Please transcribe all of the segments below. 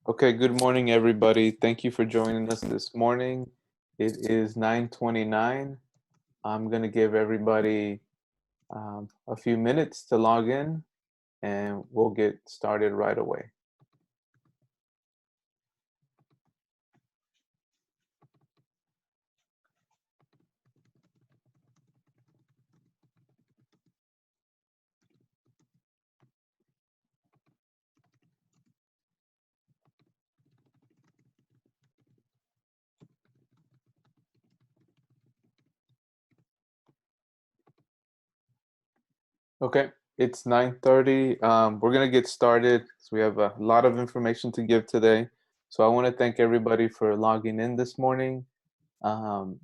Okay, good morning, everybody. Thank you for joining us this morning. It is 9:29. I'm going to give everybody a few minutes to log in, and we'll get started right away. Okay, it's 9:30. We're going to get started. So we have a lot of information to give today. So I want to thank everybody for logging in this morning.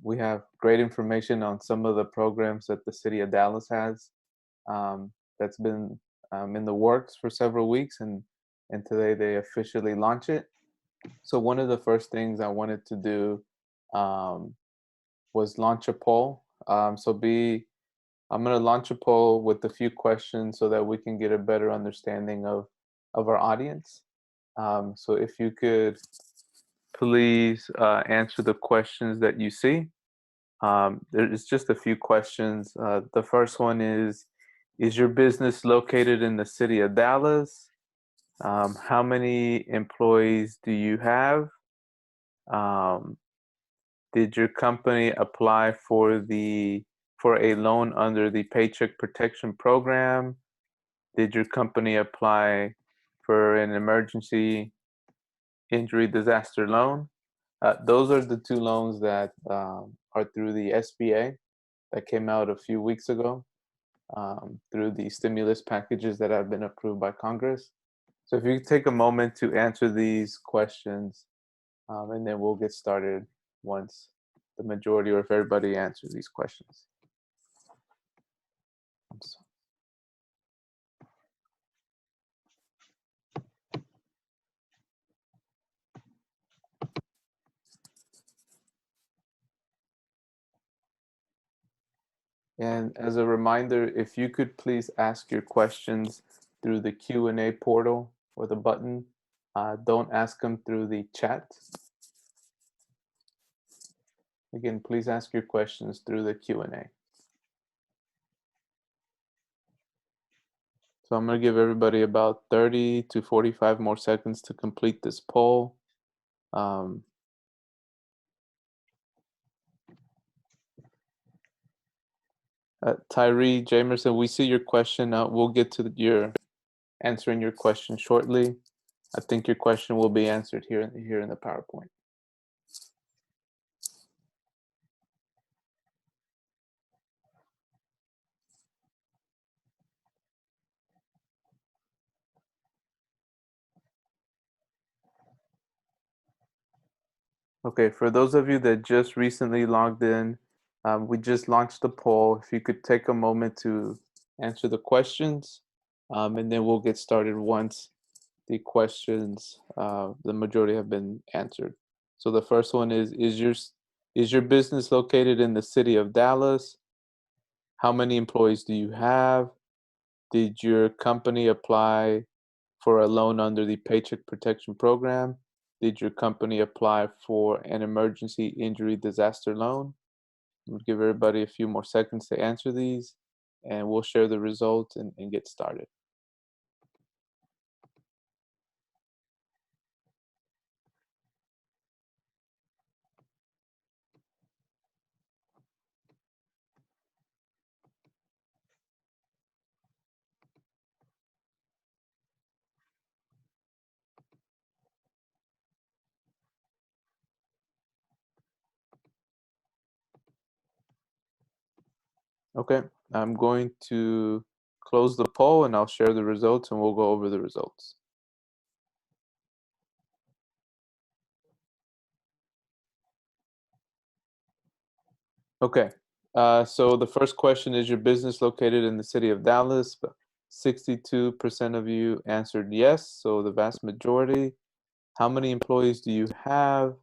We have great information on some of the programs that the city of Dallas has. That's been in the works for several weeks, and today they officially launch it. So one of the first things I wanted to do um, was launch a poll. I'm going to launch a poll with a few questions so that we can get a better understanding of our audience. So if you could please answer the questions that you see. There's just a few questions. The first one is your business located in the city of Dallas? How many employees do you have? Um, did your company apply for a loan under the Paycheck Protection Program? Did your company apply for an emergency injury disaster loan? Those are the two loans that are through the SBA that came out a few weeks ago through the stimulus packages that have been approved by Congress. So if you could take a moment to answer these questions, and then we'll get started once the majority or if everybody answers these questions. And as a reminder, if you could please ask your questions through the Q&A portal or the button. Don't ask them through the chat. Again, please ask your questions through the Q&A. So I'm going to give everybody about 30 to 45 more seconds to complete this poll. Tyree Jamerson, we see your question. We'll get to your answering your question shortly. I think your question will be answered here in the PowerPoint. Okay, for those of you that just recently logged in, we just launched the poll. If you could take a moment to answer the questions, and then we'll get started once the questions, the majority have been answered. So the first one is your business located in the city of Dallas? How many employees do you have? Did your company apply for a loan under the Paycheck Protection Program? Did your company apply for an emergency injury disaster loan? We'll give everybody a few more seconds to answer these, and we'll share the results and get started. Okay, I'm going to close the poll and I'll share the results and we'll go over the results. Okay, so the first question is your business located in the city of Dallas? 62% of you answered yes, so the vast majority. How many employees do you have?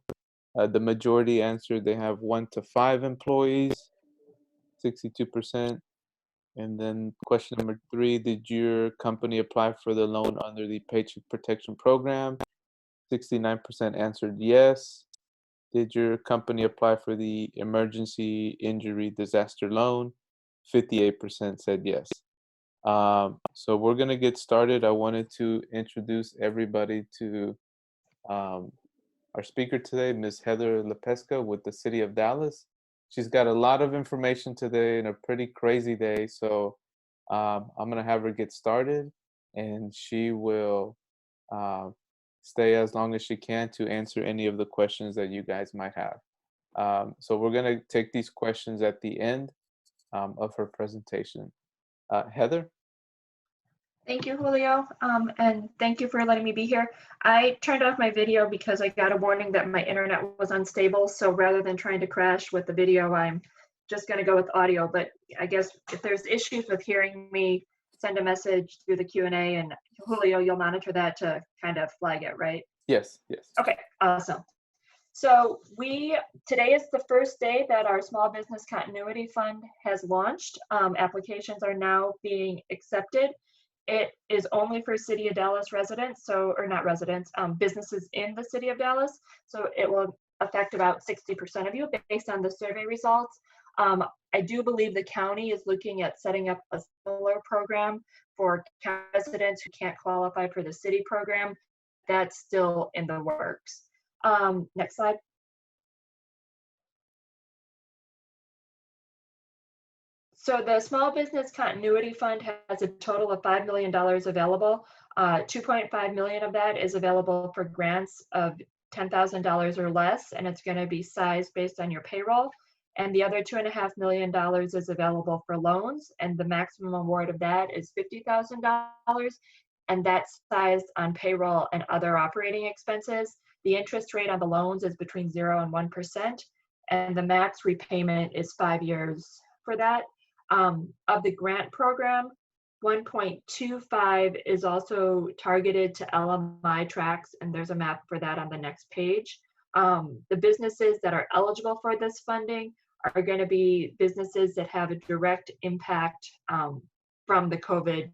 The majority answered they have 1 to 5 employees, 62%. And then question number 3, did your company apply for the loan under the Paycheck Protection Program? 69% answered yes. Did your company apply for the emergency injury disaster loan? 58% said yes. So we're going to get started. I wanted to introduce everybody to um, our speaker today, Ms. Heather Lepesca with the City of Dallas. She's got a lot of information today and a pretty crazy day. So I'm going to have her get started, and she will uh, stay as long as she can to answer any of the questions that you guys might have. So we're going to take these questions at the end of her presentation. Heather? Thank you, Julio, and thank you for letting me be here. I turned off my video because I got a warning that my internet was unstable, so rather than trying to crash with the video, I'm just going to go with audio. But I guess if there's issues with hearing me, send a message through the Q&A, and Julio, you'll monitor that to kind of flag it, right? Yes, yes. Okay, awesome. So today is the first day that our Small Business Continuity Fund has launched. Applications are now being accepted. It is only for City of Dallas residents, or not residents, businesses in the City of Dallas. So it will affect about 60% of you based on the survey results. I do believe the county is looking at setting up a similar program for county residents who can't qualify for the city program. That's still in the works. Next slide. So the Small Business Continuity Fund has a total of $5 million available. 2.5 million of that is available for grants of $10,000 or less, and it's going to be sized based on your payroll. And the other $2.5 million is available for loans, and the maximum award of that is $50,000, and that's sized on payroll and other operating expenses. The interest rate on the loans is between 0 and 1%, and the max repayment is 5 years for that. Of the grant program, 1.25 is also targeted to LMI tracks, and there's a map for that on the next page. The businesses that are eligible for this funding are going to be businesses that have a direct impact from the COVID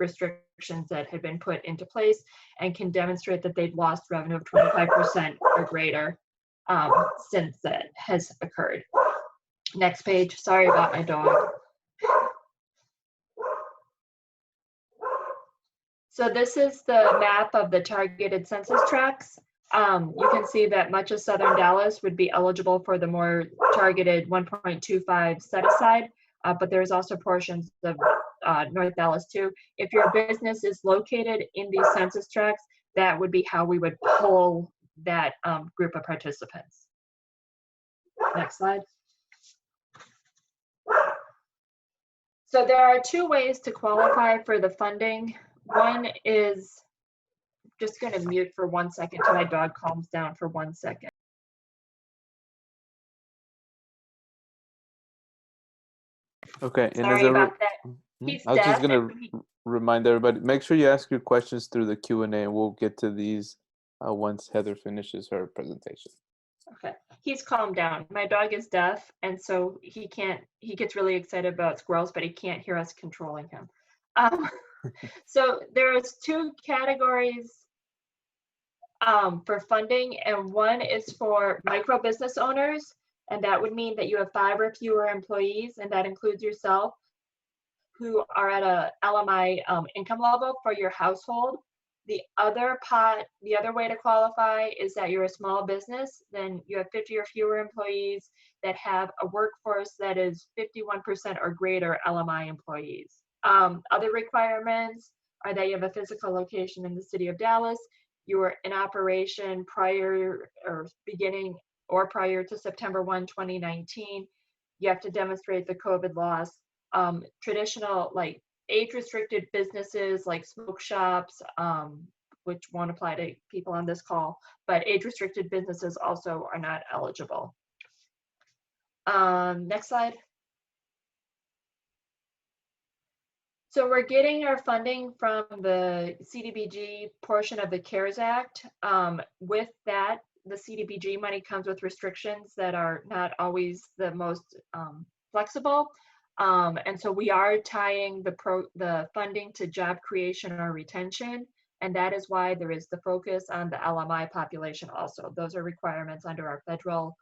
restrictions that have been put into place and can demonstrate that they've lost revenue of 25% or greater since that has occurred. Next page. Sorry about my dog. So this is the map of the targeted census tracts. You can see that much of Southern Dallas would be eligible for the more targeted 1.25 set aside, but there's also portions of North Dallas too. If your business is located in these census tracts, that would be how we would pull that group of participants. Next slide. So there are two ways to qualify for the funding. One is, just going to mute for 1 second till my dog calms down for 1 second. Okay. And Sorry about that. I was just going to remind everybody, make sure you ask your questions through the Q&A, and we'll get to these once Heather finishes her presentation. Okay, he's calmed down. My dog is deaf, and so he gets really excited about squirrels, but he can't hear us controlling him. So there's two categories for funding, and one is for micro business owners, and that would mean that you have 5 or fewer employees, and that includes yourself, who are at a LMI income level for your household. The other way to qualify is that you're a small business, then you have 50 or fewer employees that have a workforce that is 51% or greater LMI employees. Other requirements are that you have a physical location in the City of Dallas, you were in operation prior to September 1, 2019. You have to demonstrate the COVID loss. Traditional, like age-restricted businesses like smoke shops, which won't apply to people on this call, but age-restricted businesses also are not eligible. Next slide. So we're getting our funding from the CDBG portion of the CARES Act. With that, the CDBG money comes with restrictions that are not always the most flexible. And so we are tying the funding to job creation or retention. And that is why there is the focus on the LMI population also. Those are requirements under our federal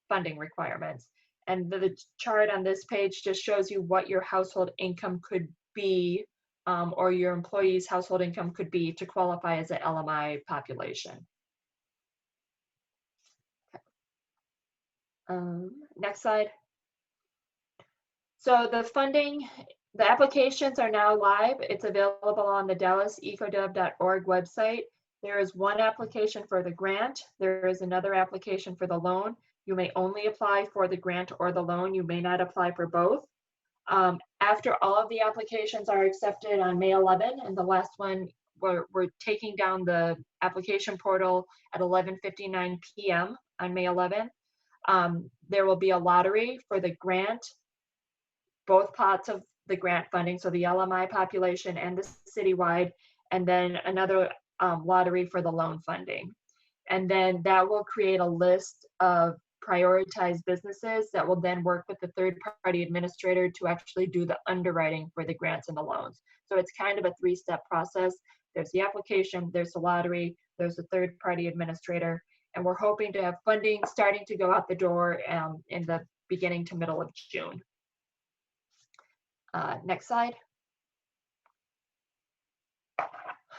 funding requirements. And the chart on this page just shows you what your household income could be, or your employee's household income could be to qualify as an LMI population. Next slide. So the funding, the applications are now live. It's available on the dallasecodev.org website. There is one application for the grant. There is another application for the loan. You may only apply for the grant or the loan. You may not apply for both. After all of the applications are accepted on May 11, and the last one, we're taking down the application portal at 11:59 p.m. on May 11. There will be a lottery for the grant, both pots of the grant funding, so the LMI population and the citywide, and then another lottery for the loan funding. And then that will create a list of prioritized businesses that will then work with the third-party administrator to actually do the underwriting for the grants and the loans. So it's kind of a three-step process. There's the application, there's the lottery, there's the third-party administrator, and we're hoping to have funding starting to go out the door in the beginning to middle of June. Next slide.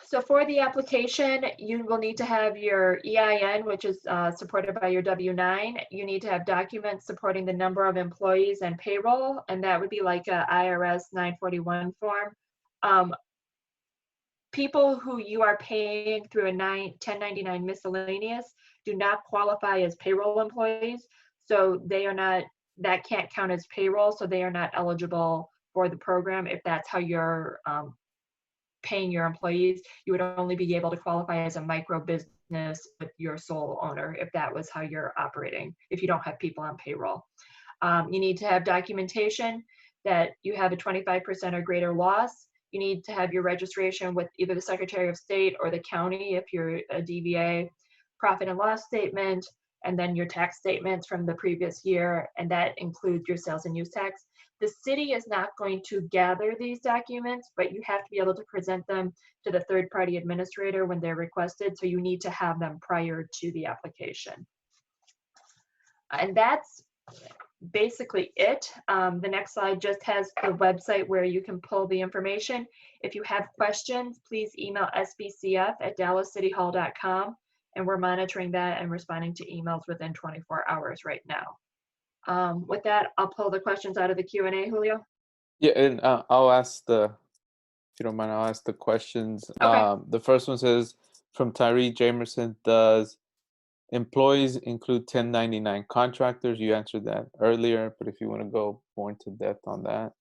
So for the application, you will need to have your EIN, which is supported by your W-9. You need to have documents supporting the number of employees and payroll, and that would be like a IRS 941 form. People who you are paying through a 1099 miscellaneous do not qualify as payroll employees, so they are not, that can't count as payroll, so they are not eligible for the program. If that's how you're paying your employees, you would only be able to qualify as a micro business with your sole owner if that was how you're operating, if you don't have people on payroll. You need to have documentation that you have a 25% or greater loss. You need to have your registration with either the Secretary of State or the county if you're a DBA, profit and loss statement, and then your tax statements from the previous year, and that includes your sales and use tax. The city is not going to gather these documents, but you have to be able to present them to the third-party administrator when they're requested, so you need to have them prior to the application. And that's basically it. The next slide just has the website where you can pull the information. If you have questions, please email sbcf@dallascityhall.com, and we're monitoring that and responding to emails within 24 hours right now. With that, I'll pull the questions out of the Q&A, Julio. Yeah, and I'll ask if you don't mind, I'll ask the questions. Okay. The first one says, from Tyree Jamerson, does employees include 1099 contractors? You answered that earlier, but if you want to go more into depth on that.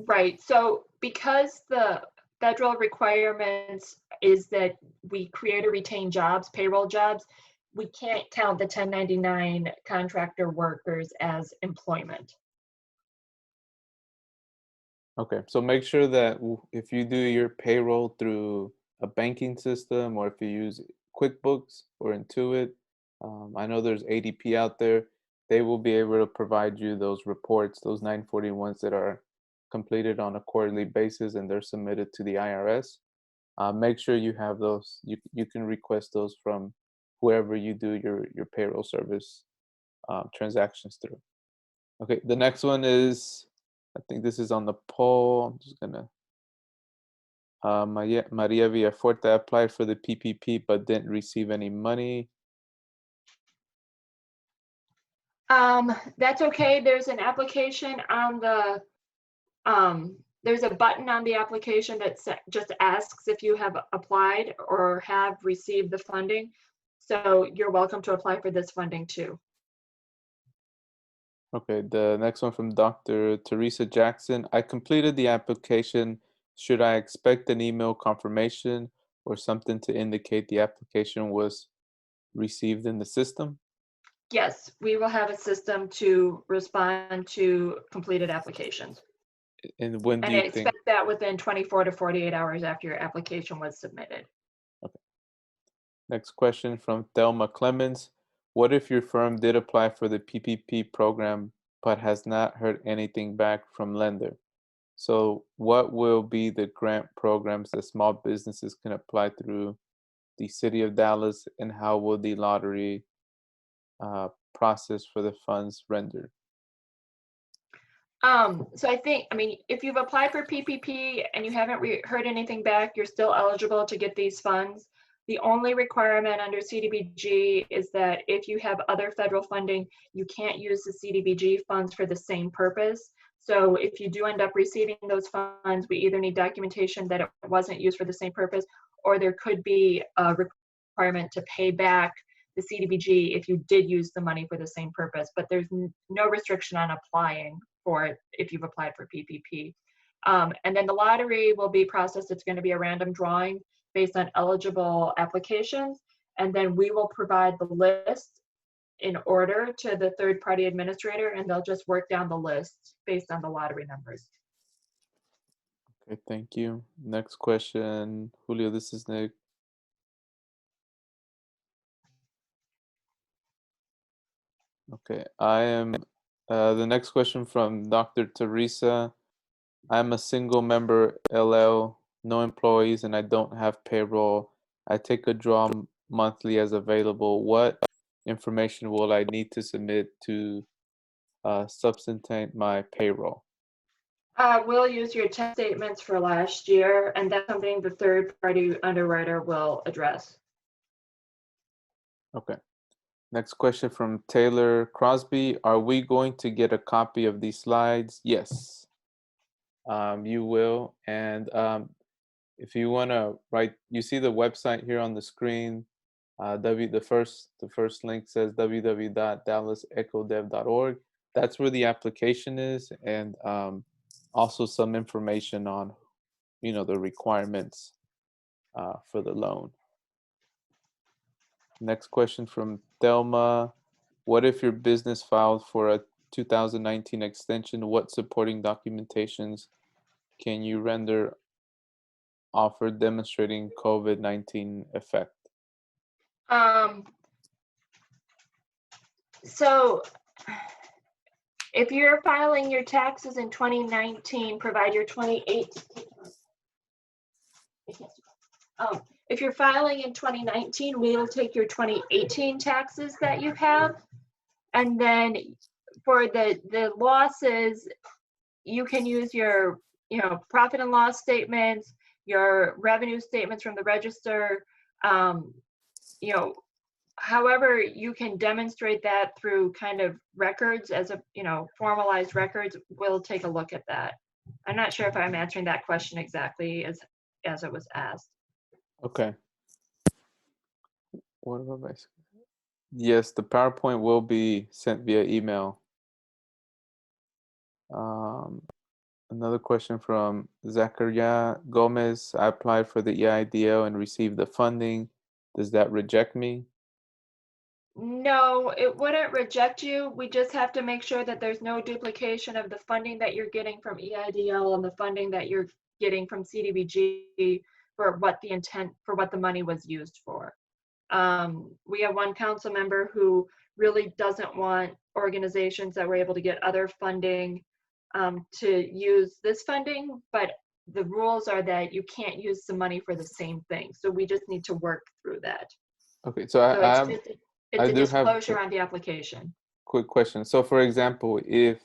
Right, so because the federal requirements is that we create or retain jobs, payroll jobs, we can't count the 1099 contractor workers as employment. Okay, so make sure that if you do your payroll through a banking system, or if you use QuickBooks or Intuit, I know there's ADP out there, they will be able to provide you those reports, those 941s that are completed on a quarterly basis and they're submitted to the IRS. Make sure you have those. You can request those from whoever you do your payroll service transactions through. Okay, the next one is, I think this is on the poll. I'm just gonna, Maria Villafuerte applied for the PPP but didn't receive any money. That's okay. There's an application on the, there's a button on the application that just asks if you have applied or have received the funding. So you're welcome to apply for this funding too. Okay, the next one from Dr. Teresa Jackson. I completed the application. Should I expect an email confirmation or something to indicate the application was received in the system? Yes, we will have a system to respond to completed applications. And when do And you I think? expect that within 24 to 48 hours after your application was submitted. Okay. Next question from Thelma Clemens. What if your firm did apply for the PPP program but has not heard anything back from lender? So what will be the grant programs that small businesses can apply through the city of Dallas, and how will the lottery process for the funds rendered? So I mean, if you've applied for PPP and you haven't heard anything back, you're still eligible to get these funds. The only requirement under CDBG is that if you have other federal funding, you can't use the CDBG funds for the same purpose. So if you do end up receiving those funds, we either need documentation that it wasn't used for the same purpose, or there could be a requirement to pay back the CDBG if you did use the money for the same purpose, but there's no restriction on applying for it if you've applied for PPP. And then the lottery will be processed. It's going to be a random drawing based on eligible applications. And then we will provide the list in order to the third-party administrator, and they'll just work down the list based on the lottery numbers. Okay, thank you. Next question, Julio, this is Nick. Okay, I am the next question from Dr. Teresa. I'm a single member LL, no employees, and I don't have payroll. I take a draw monthly as available. What information will I need to submit to substantiate my payroll? We'll use your tax statements for last year, and that's something the third-party underwriter will address. Okay. Next question from Taylor Crosby. Are we going to get a copy of these slides? Yes, you will. And if you want to write, you see the website here on the screen. The first link says www.dallasecodev.org. That's where the application is, and also some information on, the requirements for the loan. Next question from Thelma. What if your business filed for a 2019 extension? What supporting documentations can you render offer demonstrating COVID-19 effect? So if you're filing your taxes in 2019, provide your 2018. If you're filing in 2019, we'll take your 2018 taxes that you have. And then for the losses, you can use your, profit and loss statements, your revenue statements from the register, however you can demonstrate that through kind of records as a, formalized records, we'll take a look at that. I'm not sure if I'm answering that question exactly as it was asked. Okay. What about my? Yes, the PowerPoint will be sent via email. Another question from Zachariah Gomez. I applied for the EIDL and received the funding. Does that reject me? No, it wouldn't reject you. We just have to make sure that there's no duplication of the funding that you're getting from EIDL and the funding that you're getting from CDBG for what the money was used for. We have one council member who really doesn't want organizations that were able to get other funding to use this funding, but the rules are that you can't use the money for the same thing. So we just need to work through that. Okay, so it's a disclosure on the application. Quick question. So for example, if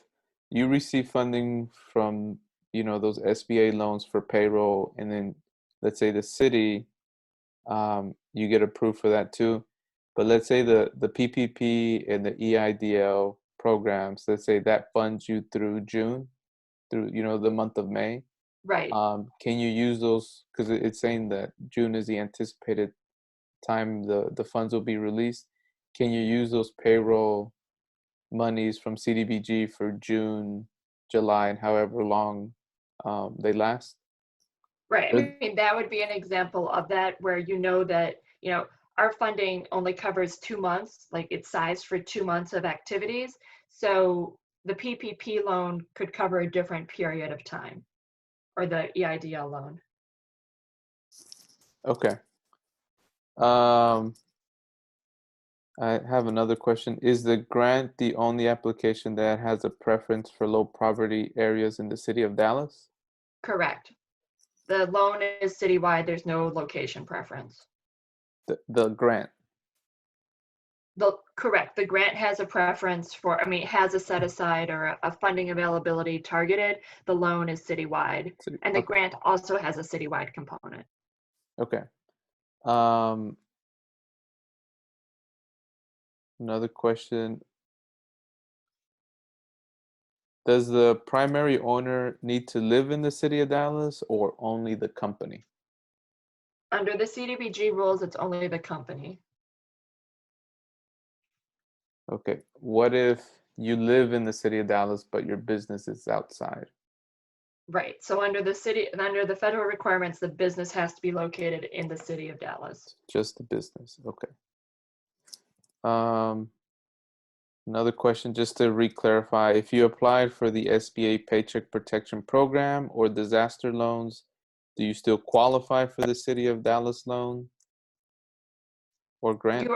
you receive funding from, those SBA loans for payroll, and then let's say the city, you get approved for that too. But let's say the PPP and the EIDL programs, let's say that funds you through June, through, the month of May. Right. Can you use those? Because it's saying that June is the anticipated time the funds will be released. Can you use those payroll monies from CDBG for June, July, and however long they last? Right. I mean, that would be an example of that, where that, our funding only covers 2 months, like it's sized for 2 months of activities. So the PPP loan could cover a different period of time, or the EIDL loan. Okay. I have another question. Is the grant the only application that has a preference for low poverty areas in the city of Dallas? Correct. The loan is citywide. There's no location preference. The grant. Correct. The grant has a preference for, I mean, it has a set aside or a funding availability targeted. The loan is citywide. And the Okay. grant also has a citywide component. Okay. Another question. Does the primary owner need to live in the city of Dallas or only the company? Under the CDBG rules, it's only the company. Okay. What if you live in the city of Dallas, but your business is outside? Right. So under the federal requirements, the business has to be located in the city of Dallas. Just the business. Okay. Another question, just to re-clarify, if you applied for the SBA Paycheck Protection Program or disaster loans, do you still qualify for the City of Dallas loan or grant?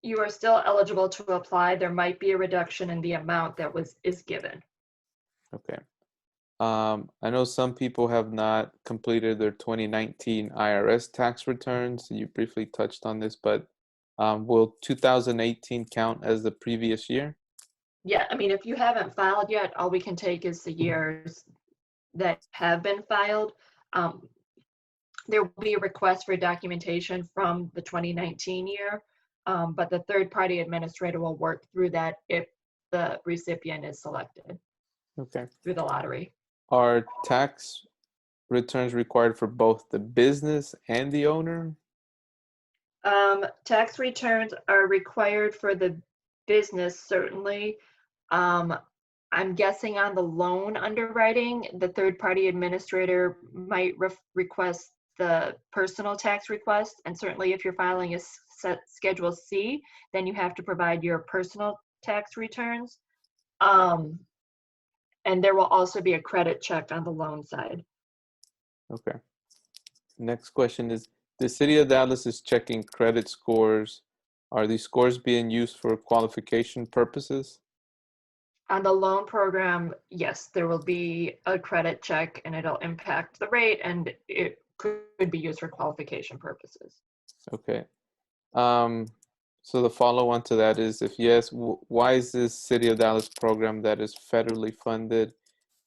You are still eligible to apply. There might be a reduction in the amount that is given. Okay. I know some people have not completed their 2019 IRS tax returns. You briefly touched on this, but will 2018 count as the previous year? Yeah, I mean, if you haven't filed yet, all we can take is the years that have been filed. There will be a request for documentation from the 2019 year, but the third-party administrator will work through that if the recipient is selected. Okay. Through the lottery. Are tax returns required for both the business and the owner? Tax returns are required for the business, certainly. I'm guessing on the loan underwriting, the third-party administrator might request the personal tax request, and certainly if you're filing a Schedule C, then you have to provide your personal tax returns. And there will also be a credit check on the loan side. Okay. Next question is, the City of Dallas is checking credit scores. Are these scores being used for qualification purposes? On the loan program, yes, there will be a credit check and it'll impact the rate and it could be used for qualification purposes. Okay. So the follow-on to that is, if yes, why is this City of Dallas program that is federally funded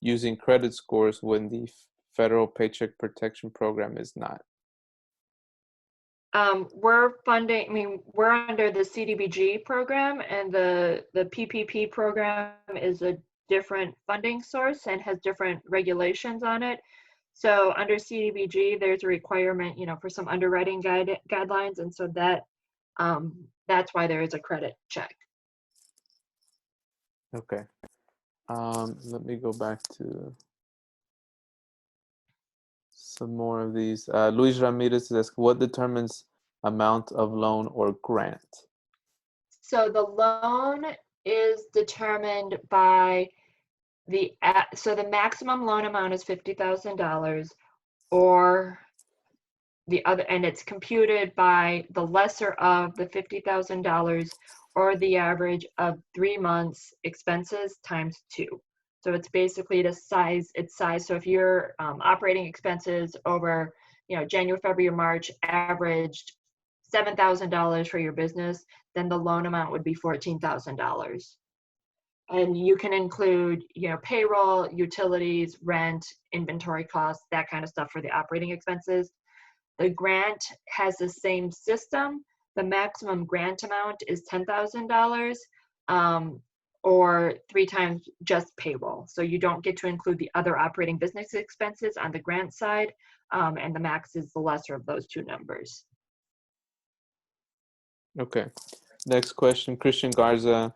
using credit scores when the federal Paycheck Protection Program is not? We're under the CDBG program, and the PPP program is a different funding source and has different regulations on it. So under CDBG, there's a requirement, for some underwriting guidelines, and so that's why there is a credit check. Okay. Let me go back to some more of these. Luis Ramirez says, what determines amount of loan or grant? So the loan is determined by the maximum loan amount is $50,000, or the other, and it's computed by the lesser of the $50,000 or the average of 3 months expenses times 2. So it's basically its size. So if your operating expenses over, January, February, March averaged $7,000 for your business, then the loan amount would be $14,000. And you can include, payroll, utilities, rent, inventory costs, that kind of stuff for the operating expenses. The grant has the same system. The maximum grant amount is $10,000, or 3 times just payroll. So you don't get to include the other operating business expenses on the grant side, and the max is the lesser of those 2 numbers. Okay. Next question, Christian Garza.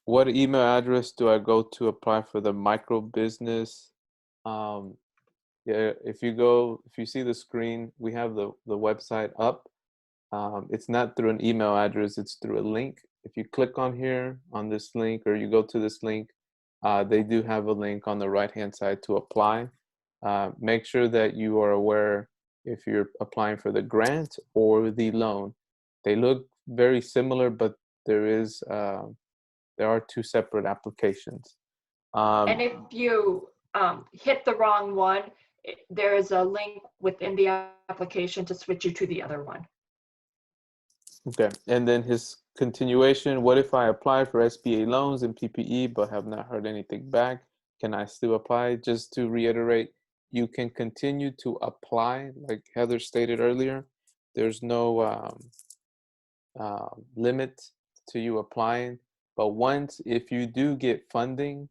What email address do I go to apply for the micro business? Yeah, if you see the screen, we have the website up. It's not through an email address, it's through a link. If you click on here on this link, or you go to this link, they do have a link on the right-hand side to apply. Make sure that you are aware if you're applying for the grant or the loan. They look very similar, but there are 2 separate applications. And if you hit the wrong one, there is a link within the application to switch you to the other one. Okay, and then his continuation, what if I apply for SBA loans and PPE but have not heard anything back? Can I still apply? Just to reiterate, you can continue to apply, like Heather stated earlier. There's no limit to you applying, but once, if you do get funding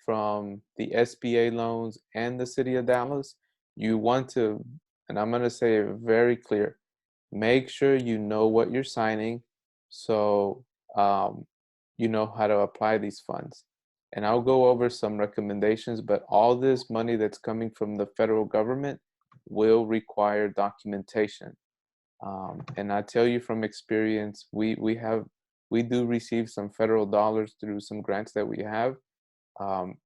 from the SBA loans and the city of Dallas, you want to, and I'm going to say it very clear, make sure you know what you're signing, so you know how to apply these funds. And I'll go over some recommendations, but all this money that's coming from the federal government will require documentation. And I tell you from experience, we do receive some federal dollars through some grants that we have. Um,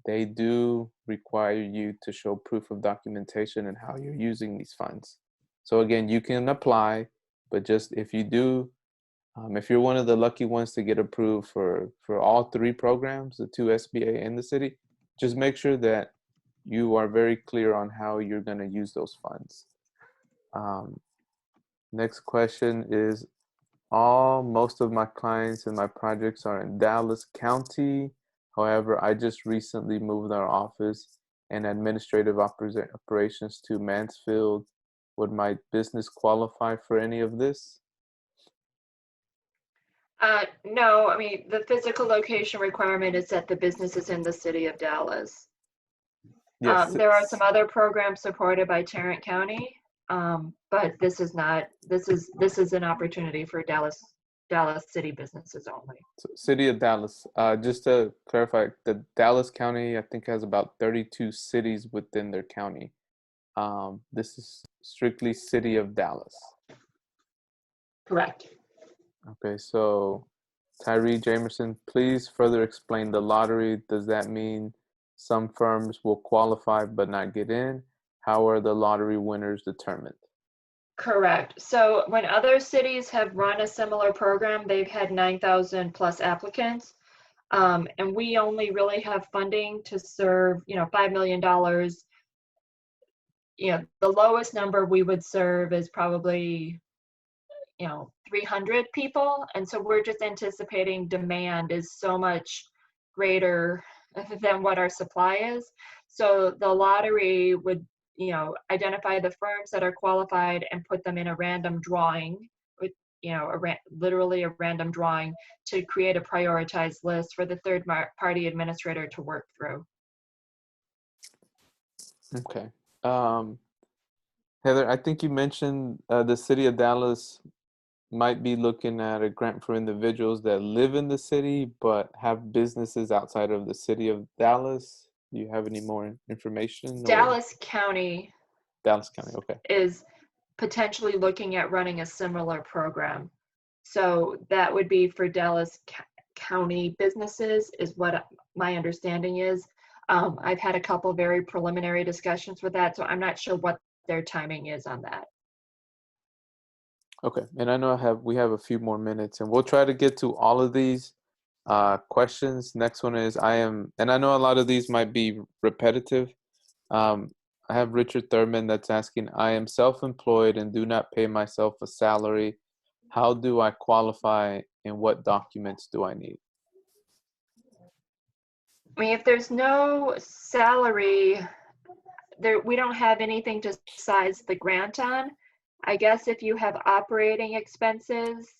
they do require you to show proof of documentation and how you're using these funds. So again, you can apply, but just if you do, if you're one of the lucky ones to get approved for all three programs, the two SBA and the city, just make sure that you are very clear on how you're going to use those funds. Next question is, most of my clients and my projects are in Dallas County. However, I just recently moved our office and administrative operations to Mansfield. Would my business qualify for any of this? No, I mean, the physical location requirement is that the business is in the city of Dallas. Yes. There are some other programs supported by Tarrant County, but this is not. This is an opportunity for Dallas city businesses only. So city of Dallas. Just to clarify, the Dallas County, I think, has about 32 cities within their county. This is strictly city of Dallas. Correct. Okay, so Tyree Jamerson, please further explain the lottery. Does that mean some firms will qualify but not get in? How are the lottery winners determined? Correct. So when other cities have run a similar program, they've had 9,000 plus applicants. And we only really have funding to serve, $5 million. The lowest number we would serve is probably 300 people. And so we're just anticipating demand is so much greater than what our supply is. So the lottery would, identify the firms that are qualified and put them in a random drawing, with, literally a random drawing to create a prioritized list for the third party administrator to work through. Okay. Heather, I think you mentioned the city of Dallas might be looking at a grant for individuals that live in the city but have businesses outside of the city of Dallas. Do you have any more information? Dallas County Okay. is potentially looking at running a similar program. So that would be for Dallas County businesses, is what my understanding is. I've had a couple very preliminary discussions with that, so I'm not sure what their timing is on that. Okay, and I know we have a few more minutes, and we'll try to get to all of these questions. Next one is, and I know a lot of these might be repetitive. I have Richard Thurman that's asking, I am self-employed and do not pay myself a salary. How do I qualify, and what documents do I need? I mean, if there's no salary, we don't have anything to size the grant on. I guess if you have operating expenses,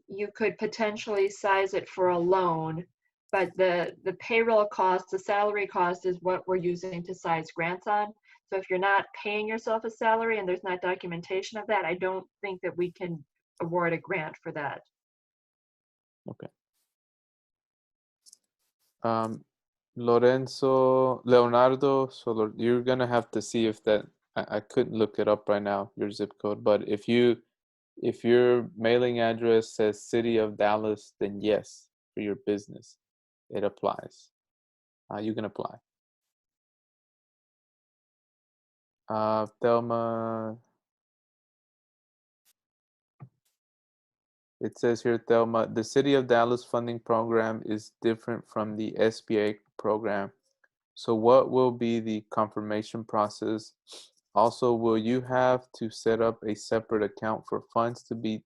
you could potentially size it for a loan, but the payroll cost, the salary cost, is what we're using to size grants on. So if you're not paying yourself a salary and there's not documentation of that, I don't think that we can award a grant for that. Okay. Leonardo, so you're gonna have to see if that, I couldn't look it up right now, your zip code, but if your mailing address says City of Dallas, then yes, for your business, it applies. You can apply. Thelma, it says here, Thelma, the City of Dallas funding program is different from the SBA program. So what will be the confirmation process? Also, will you have to set up a separate account for funds to be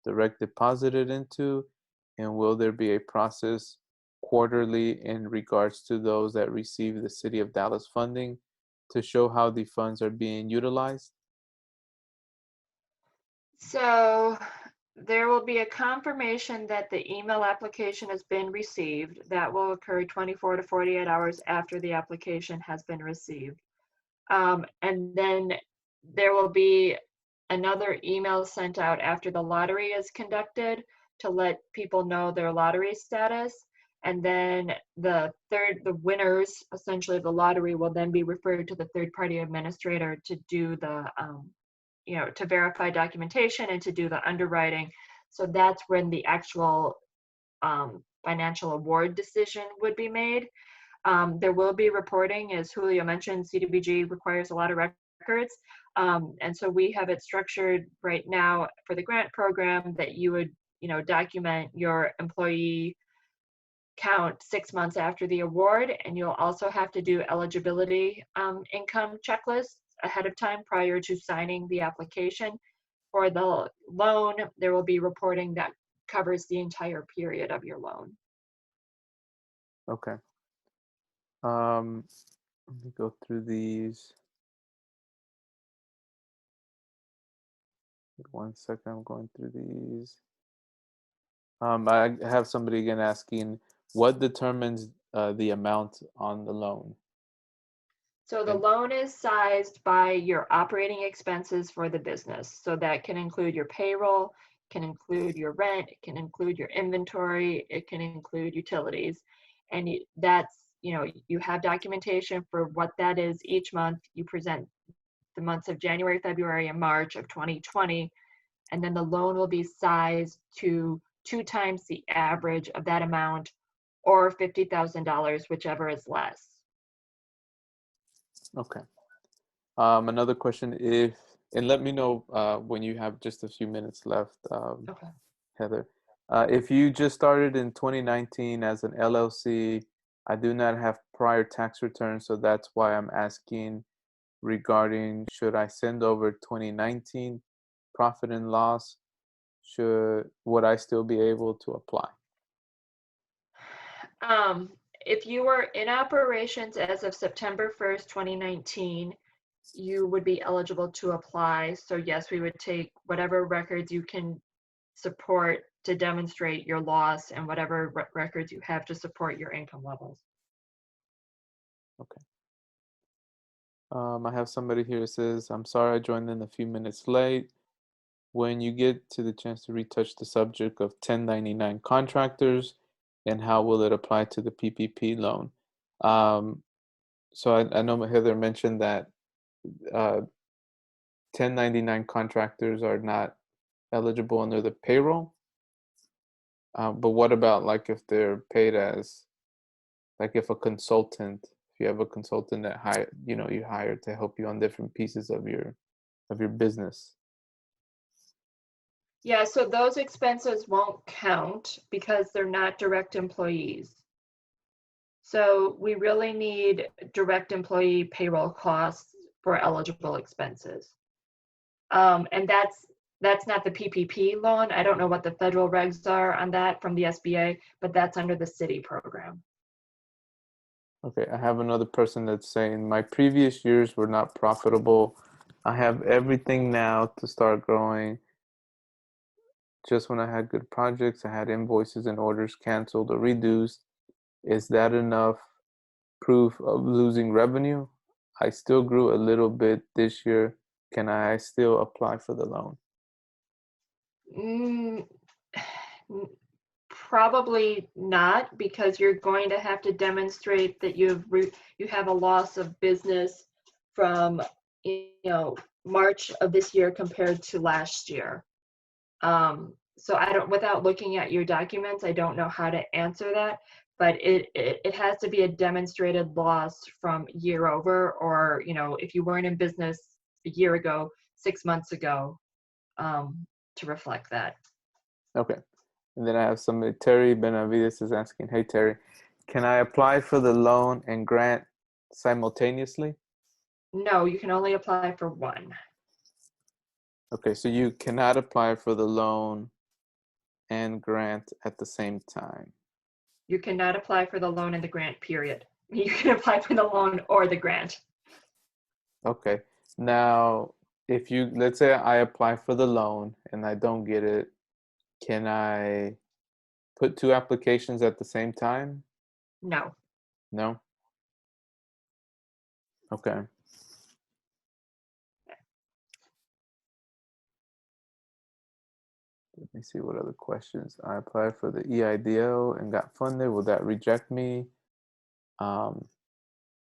direct deposited into? And will there be a process quarterly in regards to those that receive the City of Dallas funding to show how the funds are being utilized? So there will be a confirmation that the email application has been received. That will occur 24 to 48 hours after the application has been received. And then there will be another email sent out after the lottery is conducted to let people know their lottery status. And then the winners essentially of the lottery will then be referred to the third party administrator to do the, to verify documentation and to do the underwriting. So that's when the actual financial award decision would be made. There will be reporting, as Julio mentioned. CDBG requires a lot of records. And so we have it structured right now for the grant program that you would, document your employee count 6 months after the award. And you'll also have to do eligibility income checklists ahead of time prior to signing the application. For the loan, there will be reporting that covers the entire period of your loan. Okay. Let me go through these. One second, I'm going through these. I have somebody again asking, what determines the amount on the loan? So the And loan is sized by your operating expenses for the business. So that can include your payroll, can include your rent, it can include your inventory, it can include utilities. And you have documentation for what that is each month. You present the months of January, February, and March of 2020, and then the loan will be sized to 2 times the average of that amount or $50,000, whichever is less. okay. Another question, and let me know when you have just a few minutes left, Okay. Heather. If you just started in 2019 as an LLC, I do not have prior tax returns, so that's why I'm asking regarding should I send over 2019 profit and loss? Would I still be able to apply? If you were in operations as of September 1st, 2019, you would be eligible to apply. So yes, we would take whatever records you can support to demonstrate your loss and whatever records you have to support your income levels. Okay. I have somebody here that says, I'm sorry I joined in a few minutes late. When you get to the chance to retouch the subject of 1099 contractors and how will it apply to the PPP loan? So I know Heather mentioned that 1099 contractors are not eligible under the payroll. But what about like if they're paid as, like if a consultant, if you have a consultant that you hire to help you on different pieces of your business? Yeah, so those expenses won't count because they're not direct employees. So we really need direct employee payroll costs for eligible expenses. And that's not the PPP loan. I don't know what the federal regs are on that from the SBA, but that's under the city program. Okay, I have another person that's saying my previous years were not profitable. I have everything now to start growing. Just when I had good projects, I had invoices and orders canceled or reduced. Is that enough proof of losing revenue? I still grew a little bit this year. Can I still apply for the loan? Mm, Probably not, because you're going to have to demonstrate that you have a loss of business from March of this year compared to last year. So I don't, without looking at your documents, I don't know how to answer that, but it has to be a demonstrated loss from year over, or if you weren't in business a year ago, 6 months ago, to reflect that. Okay. And then I have somebody, Terry Benavides is asking, hey Terry, can I apply for the loan and grant simultaneously? No, you can only apply for one. Okay, so you cannot apply for the loan and grant at the same time. You cannot apply for the loan and the grant, period. You can apply for the loan or the grant. Okay. Now, if you, let's say I apply for the loan and I don't get it, can I put two applications at the same time? No. No? Okay. Let me see what other questions. I applied for the EIDL and got funded. Will that reject me? Um,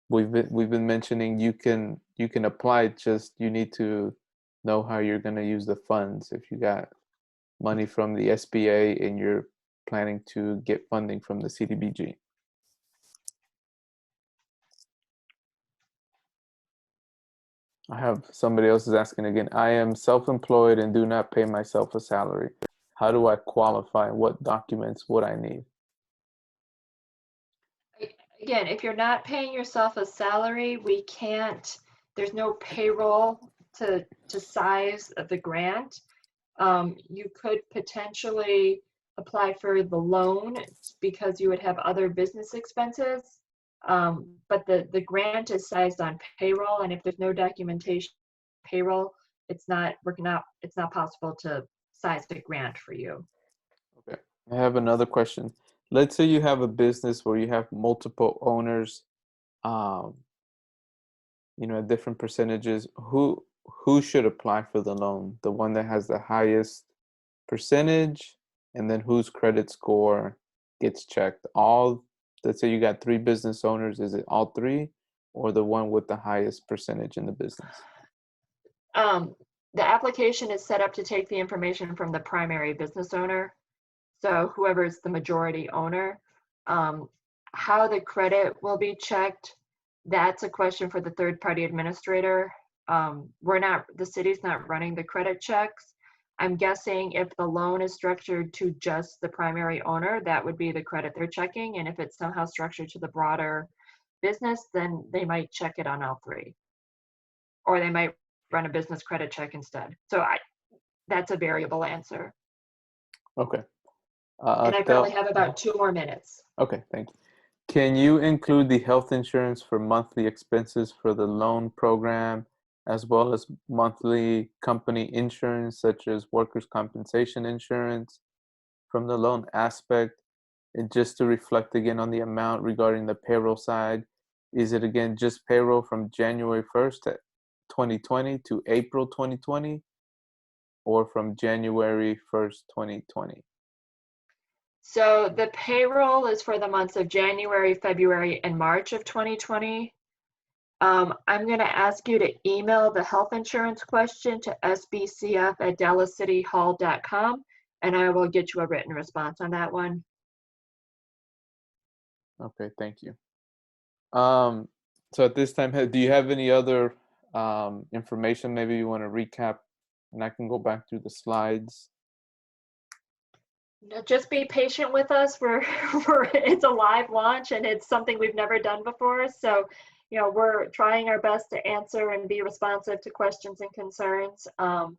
we've been mentioning you can apply, just you need to know how you're going to use the funds. If you got money from the SBA and you're planning to get funding from the CDBG. I have somebody else is asking again. I am self-employed and do not pay myself a salary. How do I qualify? What documents would I need? Again, if you're not paying yourself a salary, we can't, there's no payroll to size of the grant. You could potentially apply for the loan because you would have other business expenses. But the grant is sized on payroll, and if there's no documentation payroll, it's not possible to size the grant for you. Okay. I have another question. Let's say you have a business where you have multiple owners, um, at different percentages. Who should apply for the loan? The one that has the highest percentage, and then whose credit score gets checked? Let's say you got three business owners, is it all three, or the one with the highest percentage in the business? The application is set up to take the information from the primary business owner. So whoever's the majority owner. How the credit will be checked, that's a question for the third party administrator. The city's not running the credit checks. I'm guessing if the loan is structured to just the primary owner, that would be the credit they're checking. And if it's somehow structured to the broader business, then they might check it on all three. Or they might run a business credit check instead. So that's a variable answer. Okay. And I probably have about 2 more minutes. Okay, thank you. Can you include the health insurance for monthly expenses for the loan program, as well as monthly company insurance, such as workers' compensation insurance from the loan aspect? And just to reflect again on the amount regarding the payroll side, is it again just payroll from January 1st, 2020 to April 2020, or from January 1st, 2020? So the payroll is for the months of January, February, and March of 2020. I'm going to ask you to email the health insurance question to sbcf@dallascityhall.com, and I will get you a written response on that one. Okay, thank you. So at this time, do you have any other information maybe you want to recap, and I can go back through the slides? Just be patient with us. It's a live launch and it's something we've never done before. So, we're trying our best to answer and be responsive to questions and concerns. Feel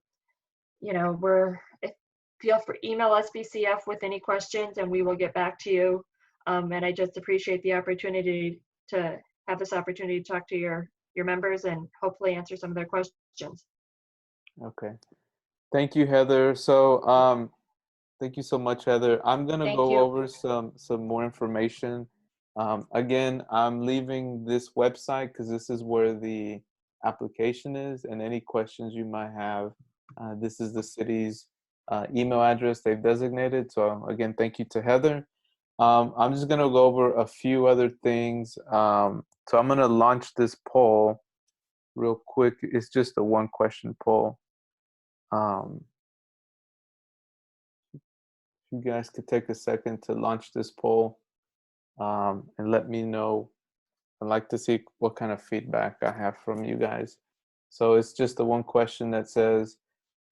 free email SBCF with any questions and we will get back to you. And I just appreciate the opportunity to have this opportunity to talk to your members and hopefully answer some of their questions. Okay. Thank you, Heather. So thank you so much, Heather. I'm gonna Thank go you. over some more information. Again, I'm leaving this website because this is where the application is, and any questions you might have. This is the city's email address they've designated. So again, thank you to Heather. I'm just gonna go over a few other things. So I'm gonna launch this poll real quick. It's just a one question poll. You guys could take a second to launch this poll and let me know. I'd like to see what kind of feedback I have from you guys. So it's just the one question that says,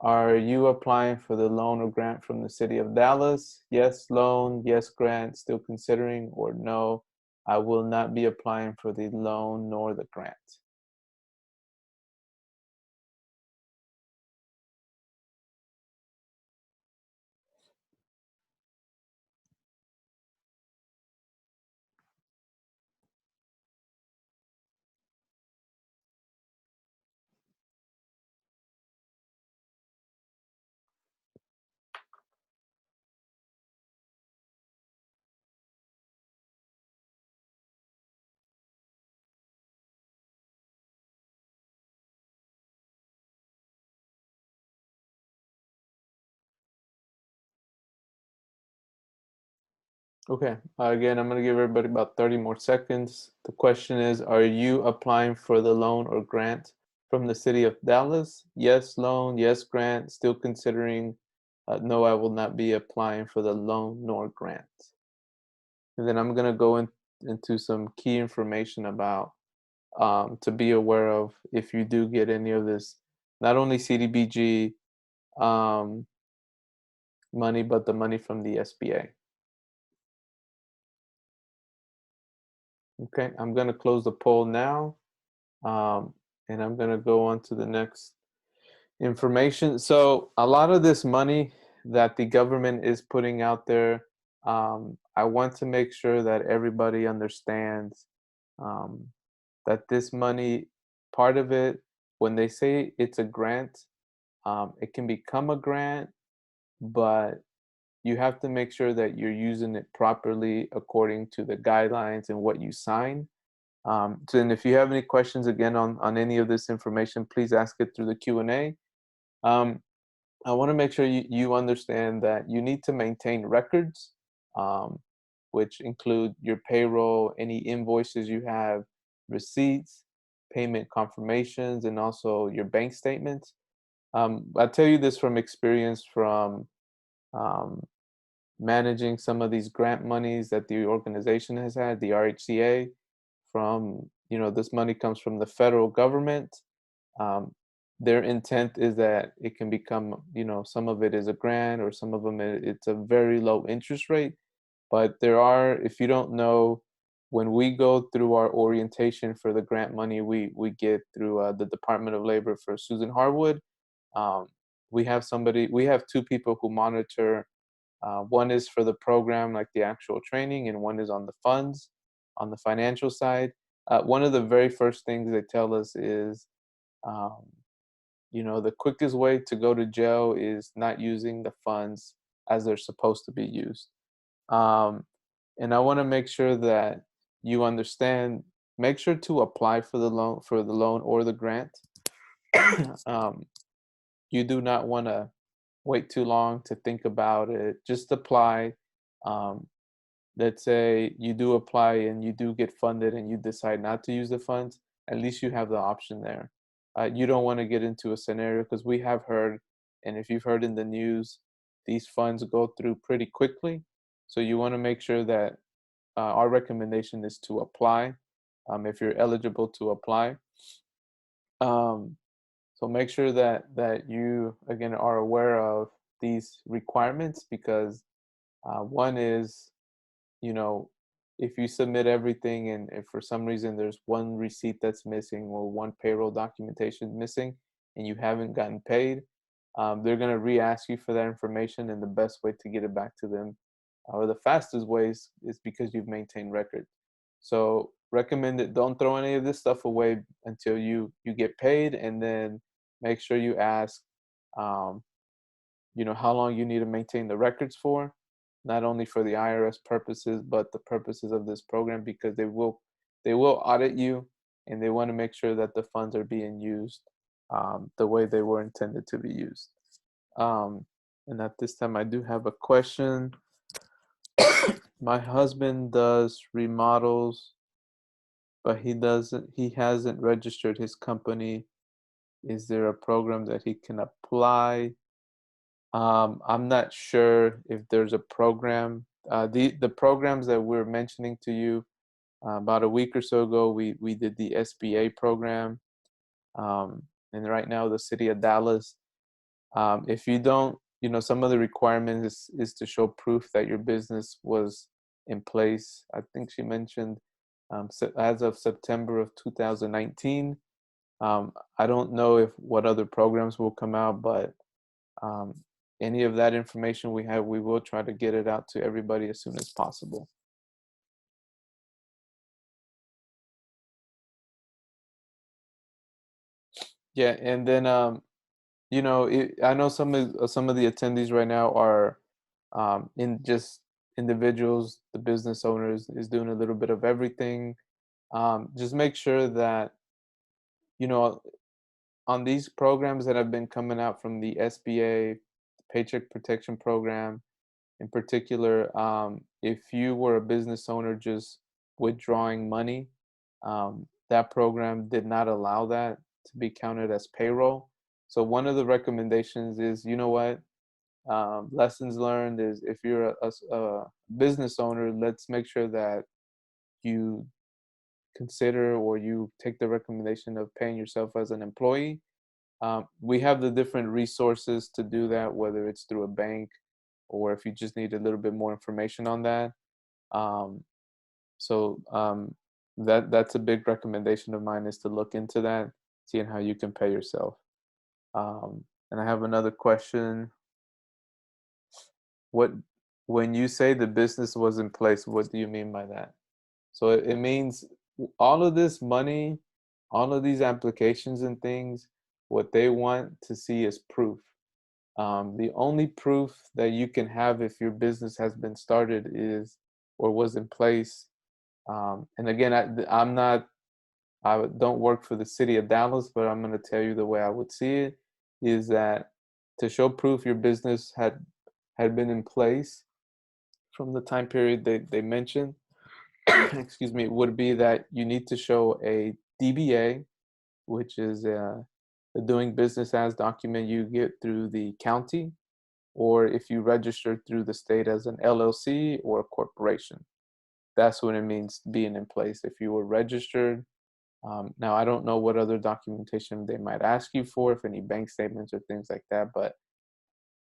are you applying for the loan or grant from the city of Dallas? Yes, loan, yes, grant, still considering, or no, I will not be applying for the loan nor the grant. Okay, again, I'm going to give everybody about 30 more seconds. The question is, are you applying for the loan or grant from the city of Dallas? Yes, loan, yes, grant, still considering, no, I will not be applying for the loan nor grant. And then I'm going to go into some key information about to be aware of if you do get any of this, not only CDBG um, money, but the money from the SBA. Okay, I'm going to close the poll now. And I'm going to go on to the next information. So a lot of this money that the government is putting out there, I want to make sure that everybody understands um, that this money, part of it, when they say it's a grant, it can become a grant, but you have to make sure that you're using it properly according to the guidelines and what you sign. So, and if you have any questions again on any of this information, please ask it through the Q&A. Um, I want to make sure you understand that you need to maintain records, um, which include your payroll, any invoices you have, receipts, payment confirmations, and also your bank statements. I tell you this from experience from um, managing some of these grant monies that the organization has had, the RHCA, from, this money comes from the federal government. Um, their intent is that it can become, some of it is a grant or some of them it's a very low interest rate. But there are, if you don't know, when we go through our orientation for the grant money we get through the Department of Labor for Susan Harwood, um, we have two people who monitor. One is for the program, like the actual training, and one is on the funds, on the financial side. One of the very first things they tell us is, um, the quickest way to go to jail is not using the funds as they're supposed to be used. Um, and I want to make sure that you understand. Make sure to apply for the loan or the grant. um, you do not want to wait too long to think about it. Just apply. Um, let's say you do apply and you do get funded and you decide not to use the funds, at least you have the option there. You don't want to get into a scenario, because we have heard, and if you've heard in the news, these funds go through pretty quickly. So you want to make sure that our recommendation is to apply if you're eligible to apply. Um, so make sure that you again are aware of these requirements, because one is, you know, if you submit everything and if for some reason there's one receipt that's missing or one payroll documentation missing and you haven't gotten paid, they're going to re-ask you for that information. And the best way to get it back to them, or the fastest ways, is because you've maintained records. So recommend that don't throw any of this stuff away until you get paid, and then make sure you ask, um, how long you need to maintain the records for, not only for the IRS purposes, but the purposes of this program, because they will audit you, and they want to make sure that the funds are being used the way they were intended to be used. And at this time, I do have a question. My husband does remodels, but he hasn't registered his company. Is there a program that he can apply? I'm not sure if there's a program. The programs that we're mentioning to you, about a week or so ago, we did the SBA program, and right now the city of Dallas. If you don't, some of the requirements is to show proof that your business was in place. I think she mentioned as of September of 2019. I don't know if what other programs will come out, but um, any of that information we have, we will try to get it out to everybody as soon as possible. Yeah, and then I know some of the attendees right now are in just individuals. The business owners is doing a little bit of everything. Just make sure that you know on these programs that have been coming out from the SBA, Paycheck Protection Program, in particular, if you were a business owner just withdrawing money, that program did not allow that to be counted as payroll. So one of the recommendations is, you know what, lessons learned is if you're a business owner, let's make sure that you consider or you take the recommendation of paying yourself as an employee. We have the different resources to do that, whether it's through a bank or if you just need a little bit more information on that. Um, so that's a big recommendation of mine is to look into that, seeing how you can pay yourself. And I have another question. What When you say the business was in place, what do you mean by that? So it means all of this money, all of these applications and things, what they want to see is proof. The only proof that you can have if your business has been started is or was in place. And again, I don't work for the city of Dallas, but I'm going to tell you the way I would see it is that to show proof your business had been in place from the time period they mentioned, excuse me, would be that you need to show a DBA, which is the doing business as document you get through the county, or if you registered through the state as an LLC or a corporation. That's what it means being in place. If you were registered, now I don't know what other documentation they might ask you for, if any bank statements or things like that, but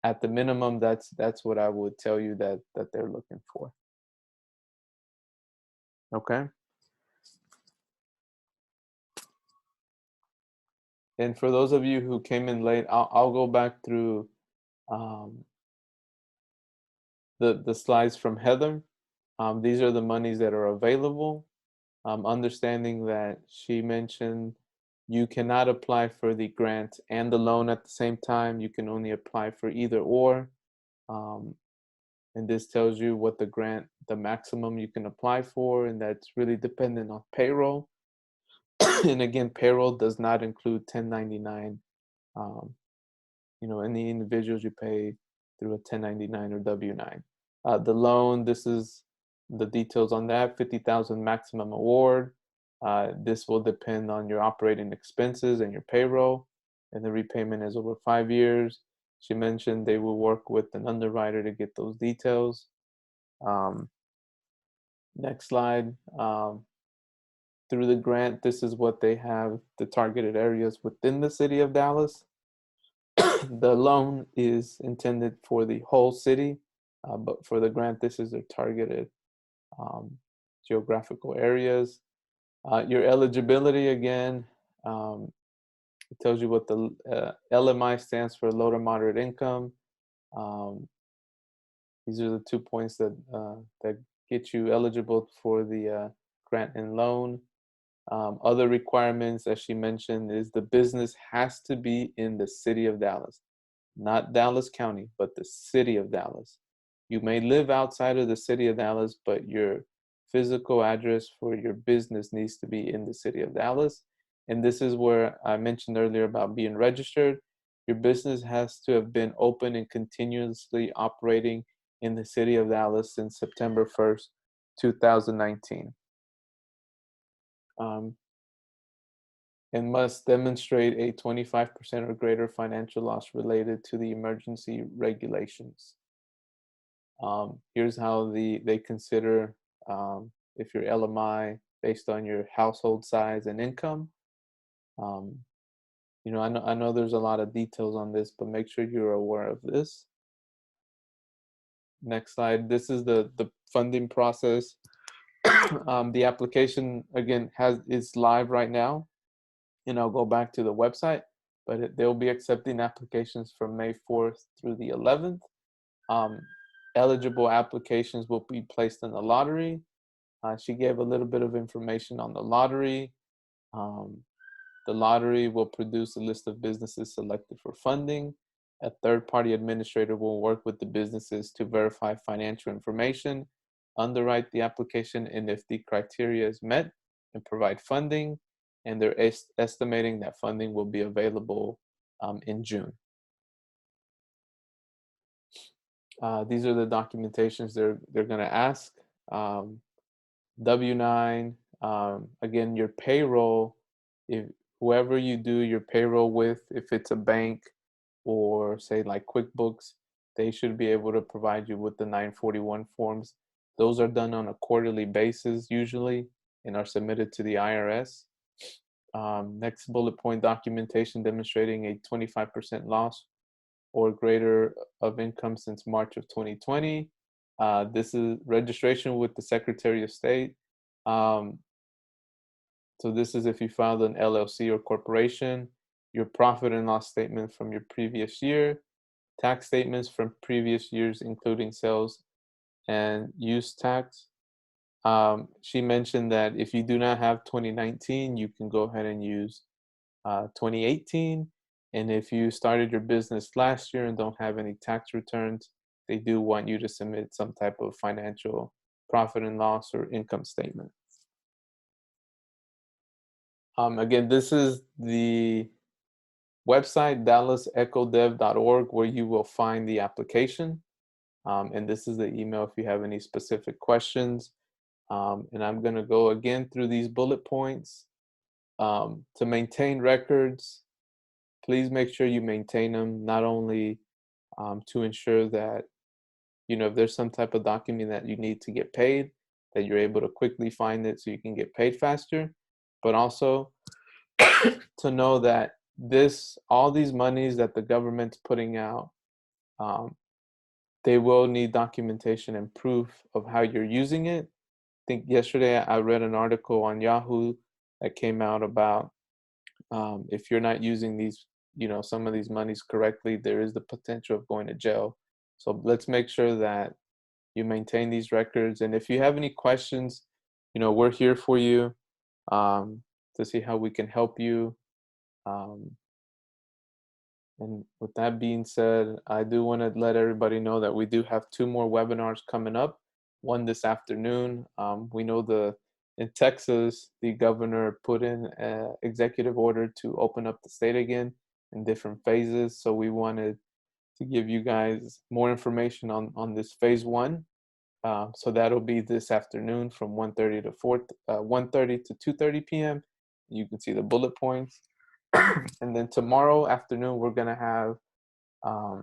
at the minimum, that's what I would tell you that they're looking for. Okay. And for those of you who came in late, I'll go back through um, the slides from Heather. These are the monies that are available. Understanding that she mentioned you cannot apply for the grant and the loan at the same time. You can only apply for either or. Um, and this tells you what the grant, the maximum you can apply for, and that's really dependent on payroll. And again, payroll does not include 1099. Um, any individuals you pay through a 1099 or W-9. The loan, this is the details on that, 50,000 maximum award. This will depend on your operating expenses and your payroll, and the repayment is over 5 years. She mentioned they will work with an underwriter to get those details. Next slide. Through the grant, this is what they have, the targeted areas within the city of Dallas. The loan is intended for the whole city, but for the grant, this is their targeted geographical areas. Your eligibility, again, it tells you what the LMI stands for, low to moderate income. These are the 2 points that get you eligible for the grant and loan. Other requirements, as she mentioned, is the business has to be in the city of Dallas, not Dallas County, but the city of Dallas. You may live outside of the city of Dallas, but your physical address for your business needs to be in the city of Dallas. And this is where I mentioned earlier about being registered. Your business has to have been open and continuously operating in the city of Dallas since September 1st, 2019. And must demonstrate a 25% or greater financial loss related to the emergency regulations. Here's how they consider if your LMI based on your household size and income. I know there's a lot of details on this, but make sure you're aware of this. Next slide. This is the funding process. The application again is live right now, and I'll go back to the website, but they'll be accepting applications from May 4th through the 11th. Um, Eligible applications will be placed in the lottery. She gave a little bit of information on the lottery. Um, the lottery will produce a list of businesses selected for funding. A third-party administrator will work with the businesses to verify financial information, underwrite the application, and if the criteria is met, and provide funding. And they're estimating that funding will be available in June. These are the documentations they're going to ask. W-9, again, your payroll, if whoever you do your payroll with, if it's a bank or say like QuickBooks, they should be able to provide you with the 941 forms. Those are done on a quarterly basis usually and are submitted to the IRS. Next bullet point, documentation demonstrating a 25% loss or greater of income since March of 2020. This is registration with the Secretary of State. So this is if you filed an LLC or corporation, your profit and loss statement from your previous year, tax statements from previous years, including sales and use tax. She mentioned that if you do not have 2019, you can go ahead and use 2018. And if you started your business last year and don't have any tax returns, they do want you to submit some type of financial profit and loss or income statement. Again, this is the website, dallasecodev.org, where you will find the application. And this is the email if you have any specific questions. And I'm going to go again through these bullet points. To maintain records, please make sure you maintain them, not only to ensure that, you know, if there's some type of document that you need to get paid, that you're able to quickly find it so you can get paid faster, but also to know that all these monies that the government's putting out, they will need documentation and proof of how you're using it. I think yesterday I read an article on Yahoo that came out about if you're not using these, you know, some of these monies correctly, there is the potential of going to jail. So let's make sure that you maintain these records. And if you have any questions, you know, we're here for you to see how we can help you. And with that being said, I do want to let everybody know that we do have 2 more webinars coming up. One this afternoon. We know in Texas, the governor put in an executive order to open up the state again in different phases. So we wanted to give you guys more information on this phase 1. So that'll be this afternoon from 1:30 to 1:30 to 2:30 p.m. You can see the bullet points. And then tomorrow afternoon, we're going to have a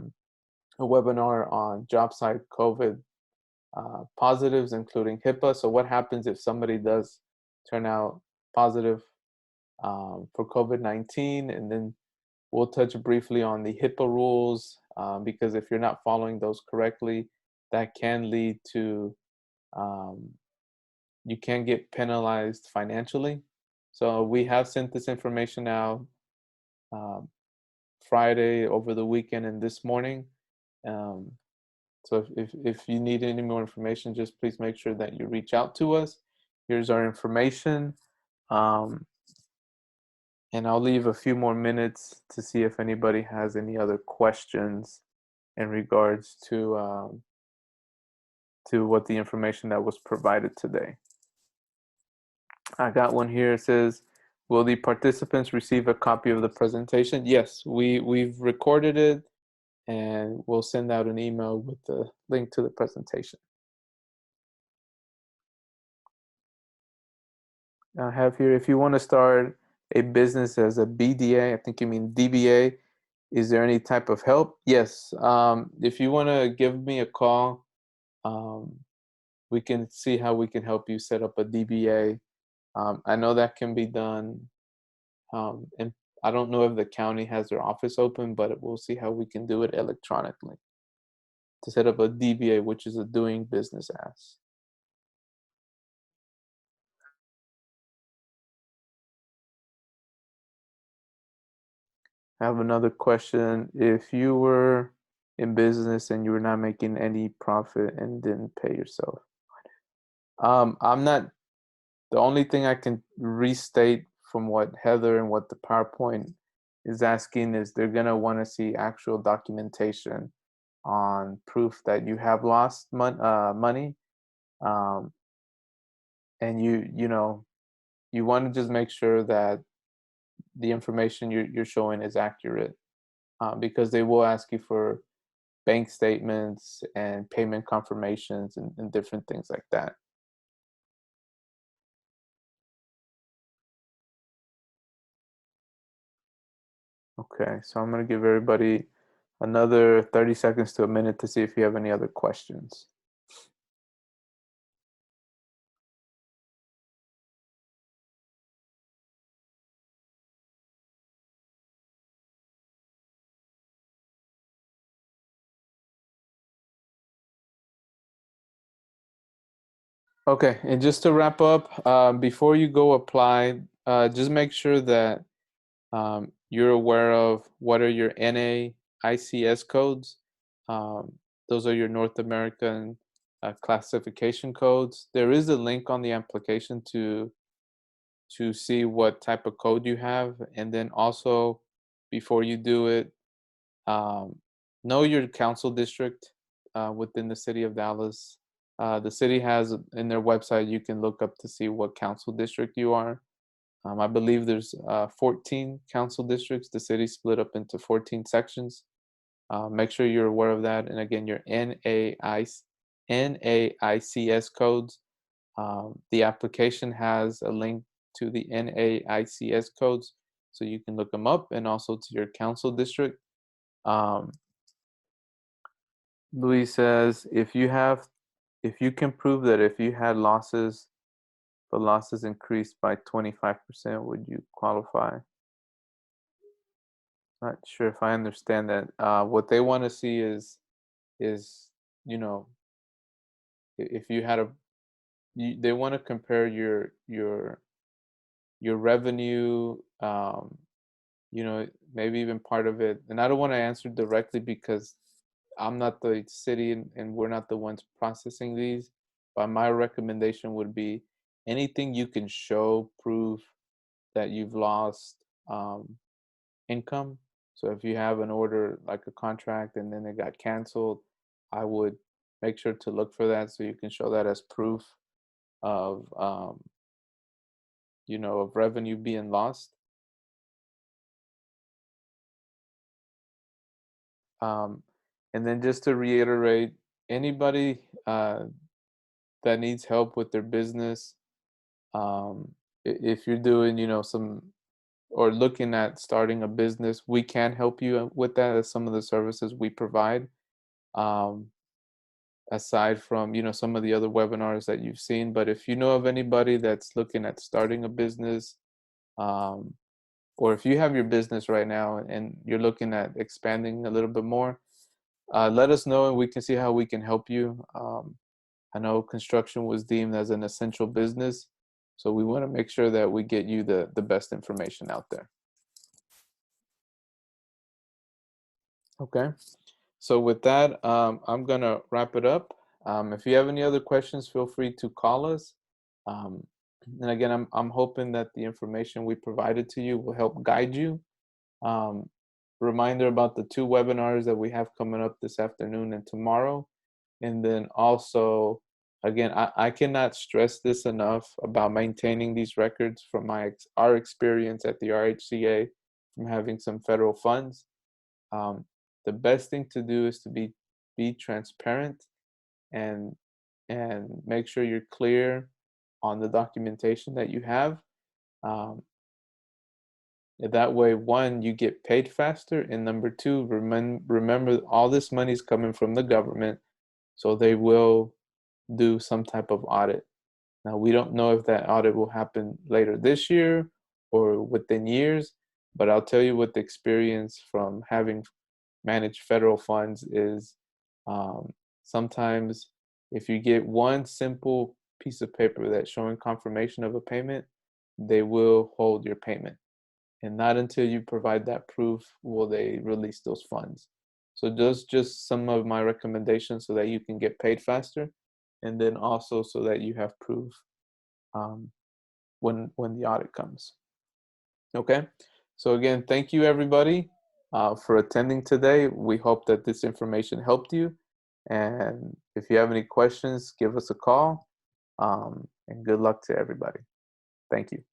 webinar on job site COVID positives, including HIPAA. So what happens if somebody does turn out positive for COVID-19? And then we'll touch briefly on the HIPAA rules, because if you're not following those correctly, that can lead to, you can get penalized financially. So we have sent this information out Friday, over the weekend, and this morning. So if you need any more information, just please make sure that you reach out to us. Here's our information. And I'll leave a few more minutes to see if anybody has any other questions in regards to what the information that was provided today. I got one here. It says, will the participants receive a copy of the presentation? Yes, we've recorded it, and we'll send out an email with the link to the presentation. I have here, if you want to start a business as a BDA, I think you mean DBA, is there any type of help? Yes. If you want to give me a call, we can see how we can help you set up a DBA. I know that can be done. And I don't know if the county has their office open, but we'll see how we can do it electronically to set up a DBA, which is a doing business as. I have another question. If you were in business and you were not making any profit and didn't pay yourself, I'm not. The only thing I can restate from what Heather and what the PowerPoint is asking is they're gonna want to see actual documentation on proof that you have lost money, um, and you want to just make sure that the information you're showing is accurate, because they will ask you for bank statements and payment confirmations and different things like that. Okay, so I'm going to give everybody another 30 seconds to a minute to see if you have any other questions. Okay, and just to wrap up, before you go apply, just make sure that you're aware of what are your NAICS codes. Um, those are your North American classification codes. There is a link on the application to see what type of code you have, and then also before you do it, um, know your council district within the city of Dallas. The city has in their website, you can look up to see what council district you are. I believe there's 14 council districts. The city split up into 14 sections. Make sure you're aware of that. And again, your NAICS codes. The application has a link to the NAICS codes, so you can look them up, and also to your council district. Um, Louis says, if you can prove that if you had losses, the losses increased by 25%, would you qualify? Not sure if I understand that. What they want to see is you know if you had they want to compare your revenue, maybe even part of it. And I don't want to answer directly because I'm not the city, and we're not the ones processing these. But my recommendation would be anything you can show proof that you've lost income. So if you have an order like a contract and then it got canceled, I would make sure to look for that so you can show that as proof of of revenue being lost. Um, and then just to reiterate, anybody that needs help with their business, if you're doing some or looking at starting a business, we can help you with that as some of the services we provide. Um, Aside from some of the other webinars that you've seen, but if you know of anybody that's looking at starting a business, um, or if you have your business right now and you're looking at expanding a little bit more, let us know and we can see how we can help you. I know construction was deemed as an essential business, so we want to make sure that we get you the best information out there. Okay, so with that, I'm gonna wrap it up. If you have any other questions, feel free to call us. Um, and again, I'm hoping that the information we provided to you will help guide you. Um, Reminder about the 2 webinars that we have coming up this afternoon and tomorrow. And then also, again, I cannot stress this enough about maintaining these records from our experience at the RHCA from having some federal funds. Um, the best thing to do is to be transparent and make sure you're clear on the documentation that you have. Um, that way, one, you get paid faster, and number two, remember all this money is coming from the government, so they will do some type of audit. Now, we don't know if that audit will happen later this year or within years, but I'll tell you what the experience from having managed federal funds is, sometimes if you get one simple piece of paper that's showing confirmation of a payment, they will hold your payment. and not until you provide that proof will they release those funds. So those just some of my recommendations so that you can get paid faster, and then also so that you have proof when the audit comes. Okay, so again, thank you everybody for attending today. We hope that this information helped you, and if you have any questions, give us a call, and good luck to everybody. Thank you.